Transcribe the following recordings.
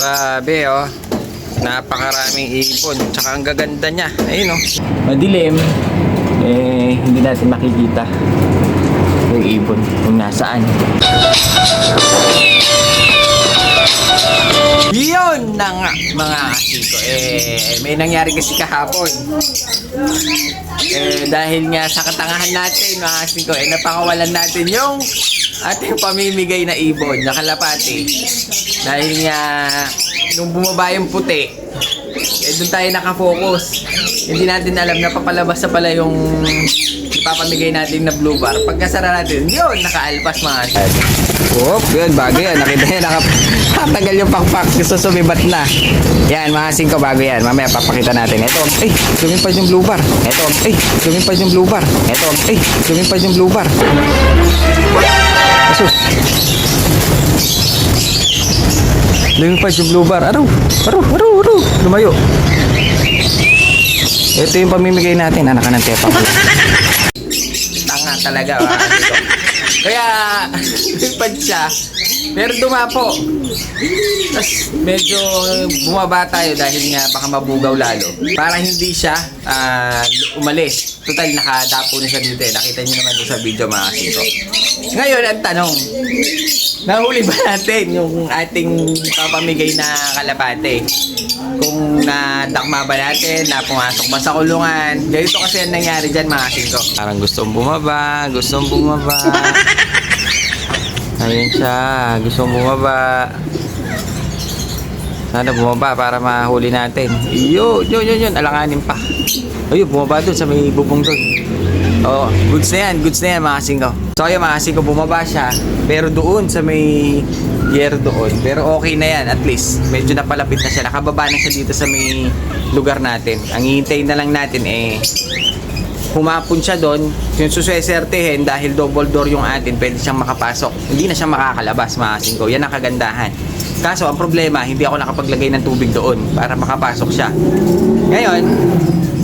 Grabe oh. Napakaraming ipon. Tsaka ang gaganda niya. Ayun oh. Madilim. Hindi natin makikita yung ibon kung nasaan. Yun na nga mga kasiko. May nangyari kasi kahapon. Dahil nga sa katangahan natin mga kasiko, napakawalan natin yung ating pamimigay na ibon, na kalapati. Dahil nga nung bumaba yung puti, doon tayo nakafocus. Hindi natin alam na papalabas na pala yung ipapamigay natin na blue bar. Pagkasara natin, yun, nakaalpas mga kasiko. Oh, yun, bago yan. Nakita niya, nakatagal yung pakpak. Gusto sumibat na. Yan, mga 5 bago yan. Mamaya papakita natin. Ito, lumipad yung blue bar. Ito, lumipad yung blue bar. Ito, lumipad yung blue bar. Asus. Lumipad yung blue bar. Araw. Lumayo. Ito yung pamimigay natin. Anak ka ng tepa. Tanga talaga. Dito. Kaya, lumipad siya. Pero dumapo. Tapos, medyo bumaba tayo dahil nga baka mabugaw lalo. Para hindi siya umalis. Total, nakadapo na siya dito. Nakita niyo naman sa video mga kasiko. Ngayon, ang tanong. Nahuli ba natin yung ating papamigay na kalapate? Kung nadakma ba natin, na pumasok ba sa kulungan? Ganito kasi ang nangyari dyan mga kasiko. Parang gustong bumaba. Ayun siya, gustong bumaba. Sana bumaba para mahuli natin. Yun, alanganin pa. Ayun, bumaba dun sa may bubong dun. Oo, goods na yan mga kasingko. So ayun mga kasingko, bumaba siya. Pero doon sa may yero doon. Pero okay na yan, at least. Medyo napalapit na siya. Nakababa na siya dito sa may lugar natin. Ang hihintayin na lang natin humapon siya doon, yung suswesertehin dahil double door yung atin, pwede siyang makapasok. Hindi na siya makakalabas mga kasingko. Yan ang kagandahan. Kaso ang problema, hindi ako nakapaglagay ng tubig doon para makapasok siya. Ngayon,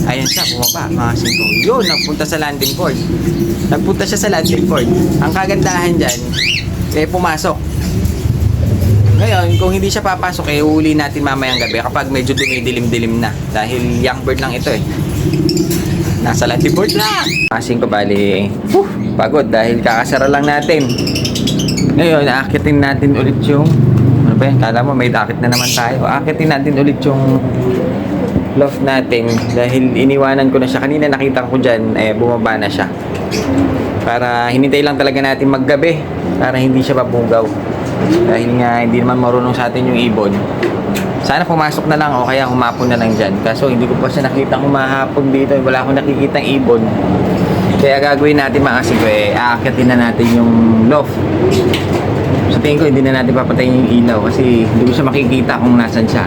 ayun siya, bumaba mga kasingko. Yun, nagpunta sa landing port. Nagpunta siya sa landing port. Ang kagandahan dyan, pumasok. Ngayon, kung hindi siya papasok, uli natin mamayang gabi kapag medyo dumidilim-dilim na. Dahil young bird lang ito Nasa landing board na. Kasing ko bali, pagod dahil kakasara lang natin. Ngayon, aakitin natin ulit yung, ano ba yan? Kala mo may dakit na naman tayo. Aakitin natin ulit yung loft natin dahil iniwanan ko na siya. Kanina nakita ko dyan, bumaba na siya. Para hinintay lang talaga natin maggabi para hindi siya mabugaw. Dahil nga hindi naman marunong sa atin yung ibon. Sana pumasok na lang o kaya humapon na lang dyan. Kaso hindi ko pa siya nakita humahapon dito. Wala akong nakikita ibon. Kaya gagawin natin mga kasingko, aakyatin na natin yung loft. Sa tingin ko hindi na natin papatayin yung ilaw kasi hindi ko siya makikita kung nasan siya.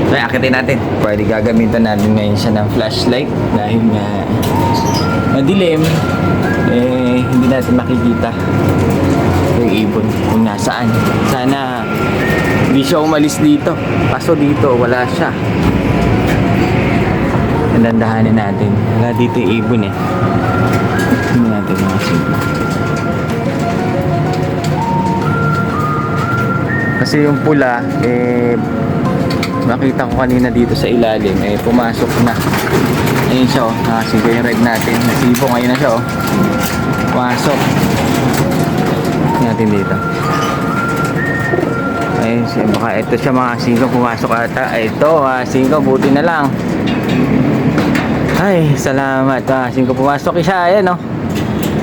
Kaya aakyatin natin. Pwede gagamitan natin ngayon siya ng flashlight dahil nga madilim. Hindi natin makikita yung ibon kung nasaan. Sana hindi siya umalis dito. Kaso dito, wala siya. Nandandahanin natin. Wala dito yung ibon Hindi natin makasip. Kasi yung pula, nakita ko kanina dito sa ilalim, pumasok na. Ayun siya, nakasip yung red natin. Nasibo, ngayon na siya, pumasok. Natin dito. Ayun siya, baka ito siya mga 5 pumasok ata. Ito mga 5, buti na lang. Ay, salamat mga 5 pumasok siya. Ayan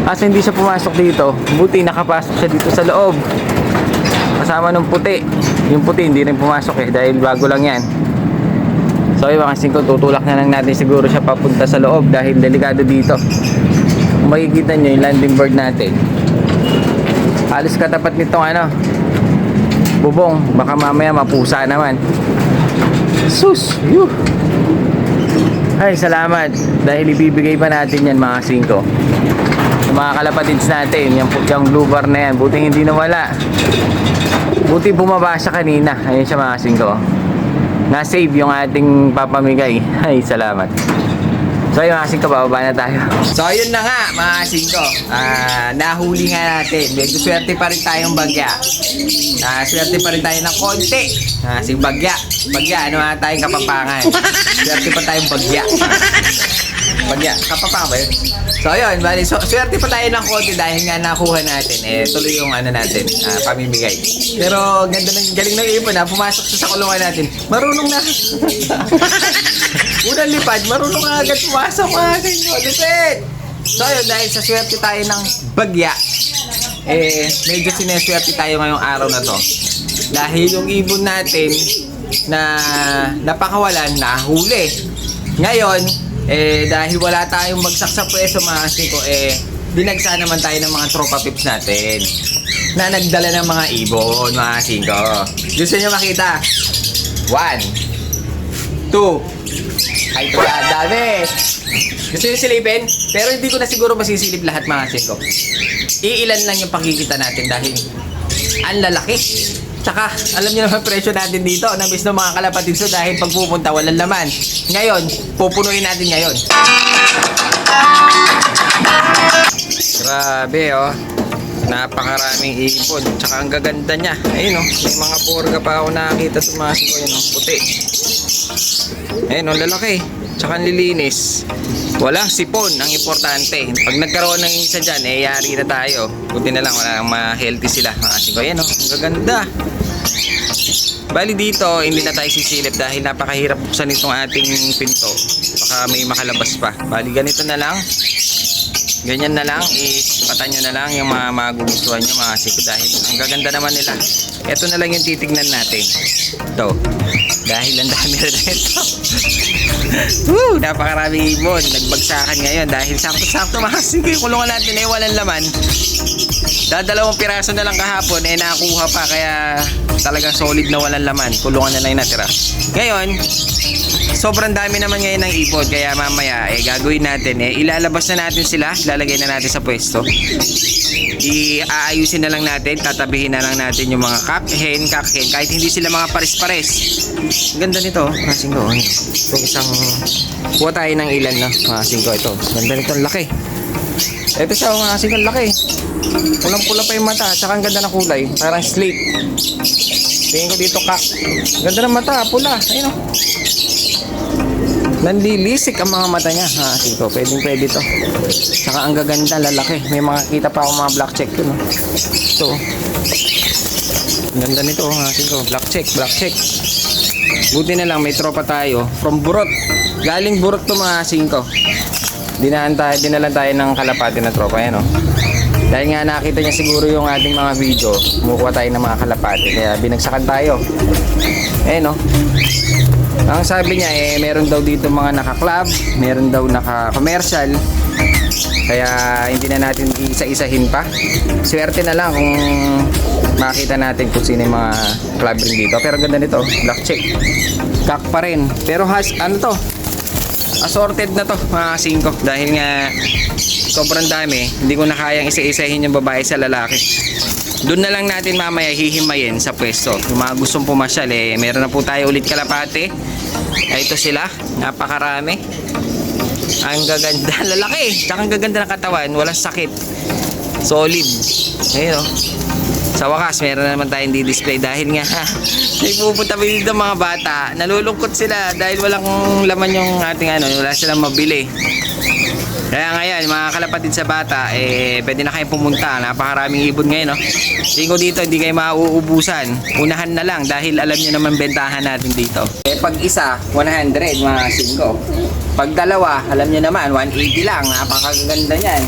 kasi hindi siya pumasok dito, buti nakapasok siya dito sa loob kasama ng puti. Yung puti hindi rin pumasok dahil bago lang yan. So yung mga 5, tutulak na lang natin siguro siya papunta sa loob dahil delikado dito. Kung makikita nyo yung landing board natin, halos katapat nitong bubong, baka mamaya mapusa naman. Sus! Yuh! Ay, salamat dahil ibibigay pa natin yan mga 5. Yung mga kalapatids natin, yung blue bar na yan, buti hindi nawala. Buti bumaba siya kanina. Ayun siya mga 5. Na-save yung ating papamigay. Ay, salamat. So yun mga singko, bababa na tayo. So yun na nga mga singko. Nahuli nga natin. Medyo swerte pa rin tayong bagya. Swerte pa rin tayo ng konti. Si bagya. Bagya, ano nga tayong kapapangan. Swerte pa tayong bagya. Bagya, kapapangan ba yun? So yun, bali, swerte pa tayo ng konti dahil nga nakuha natin. Tuloy yung ano natin, pamimigay. Pero ganda ng galing ng ibon pumasok sa kulungan natin. Marunong na. Unang lipad, marunong na agad pumasok mga singko. Lupit! So yun, dahil sa swerte tayo ng bagya, medyo sineswerte tayo ngayong araw na to. Dahil yung ibon natin na napakawalan, nahuli. Ngayon, dahil wala tayong bagsak sa pwesto mga singko, binagsa naman tayo ng mga tropa pips natin na nagdala ng mga ibon mga singko. Gusto nyo makita? 1, 2, ay, ito na, dami. Gusto nyo silipin? Pero hindi ko na siguro masisilip lahat mga singko. Iilan lang yung pakikita natin dahil ang lalaki. Tsaka, alam niyo naman presyo natin dito. Namiss ng mga kalapatid so dahil pag pupunta walang laman. Ngayon, pupunuin natin ngayon. Grabe napakaraming ipon. Tsaka ang gaganda niya. Ayun may mga porga pa ako nakakita sa mga singko. Yun puti. Ayun lalaki. Tsaka nililinis. Walang sipon ang importante. Pag nagkaroon ng isa dyan, yari na tayo. Buti na lang, walang ma-healthy sila. Mga singko, ayan ang gaganda. Bali dito, hindi na tayo sisilip dahil napakahirap buksan itong ating pinto. Baka may makalabas pa. Bali ganito na lang. Ganyan na lang, ipatan nyo na lang yung mga magugustuhan nyo mga singko dahil ang gaganda naman nila. Ito na lang yung titignan natin. Ito. Dahil ang dami na ito. Woo! Napakaraming ibon. Nagbagsakan ngayon dahil sakto-sakto mga singko yung kulungan natin walang laman. Dalawang piraso na lang kahapon nakuha pa kaya talagang solid na walang laman. Kulungan na lang yung natira. Ngayon, sobrang dami naman ngayon ng ibon kaya mamaya gagawin natin ilalabas na natin sila, ilalagay na natin sa pwesto. Iaayusin na lang natin, tatabihin na lang natin yung mga kakhen kahit hindi sila mga pares-pares. Ang ganda nito, mga singko. Itong isang kuha tayo ng ilan mga singko ito. Ganda nito, ang laki. Ito siya mga singko, laki. Pulang-pula pa yung mata, tsaka ang ganda ng kulay, parang slate. Tingin ko dito kak. Ganda ng mata, pula. Ayun nanlilisik ang mga mata niya. Singko, pwede to. Tsaka ang gaganda, lalaki. May makakita pa ako mga black check yun. Ito. Ang ganda nito, singko. Black check. Buti na lang, may tropa tayo. From Burot. Galing Burot to mga singko. Dinalan tayo ng kalapati na tropa. Yan Dahil nga nakita niya siguro yung ating mga video, kumukuha tayo ng mga kalapati. Kaya binagsakan tayo. Ang sabi niya meron daw dito mga naka-club, meron daw naka-commercial. Kaya hindi na natin isa-isahin pa. Swerte na lang kung makita natin kung sino yung mga club rin dito. Pero ganda nito, black check. Kak pa rin. Pero assorted na to mga singko. Dahil nga sobrang dami, hindi ko na kayang isa-isahin yung babae sa lalaki. Doon na lang natin mamaya hihimayin sa pwesto. Yung mga gustong pumasyal meron na po tayo ulit kalapate. Ito sila, napakarami. Ang gaganda, lalaki. Tsaka ang gaganda ng katawan, walang sakit. Solid. Ayun Sa wakas, meron naman tayong di-display dahil nga may pupunta dito mga bata. Nalulungkot sila dahil walang laman yung ating wala silang mabili. Kaya ngayon, mga kalapatid sa bata, pwede na kayong pumunta. Napakaraming ibon ngayon, Tingin ko dito, hindi kayo mauubusan. Unahan na lang dahil alam nyo naman bentahan natin dito. Pag isa, 100 mga singko. Pag dalawa, alam nyo naman, 180 lang. Napakaganda niyan.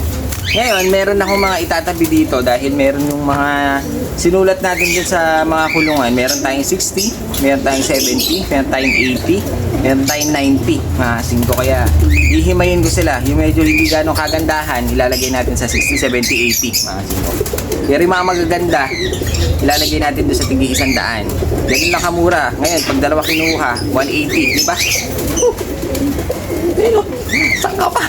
Ngayon, meron akong mga itatabi dito dahil meron yung mga sinulat natin dyan sa mga kulungan. Meron tayong 60, meron tayong 70, meron tayong 80, meron tayong 90 mga singko. Kaya ihimayin ko sila. Yung medyo hindi ganong kagandahan, ilalagay natin sa 60, 70, 80 mga singko. Pero yung mga magaganda, ilalagay natin doon sa tigi 100. Ganun lang kamura. Ngayon, pag dalawa kinuha, 180, di ba? Pero, saan ka pa?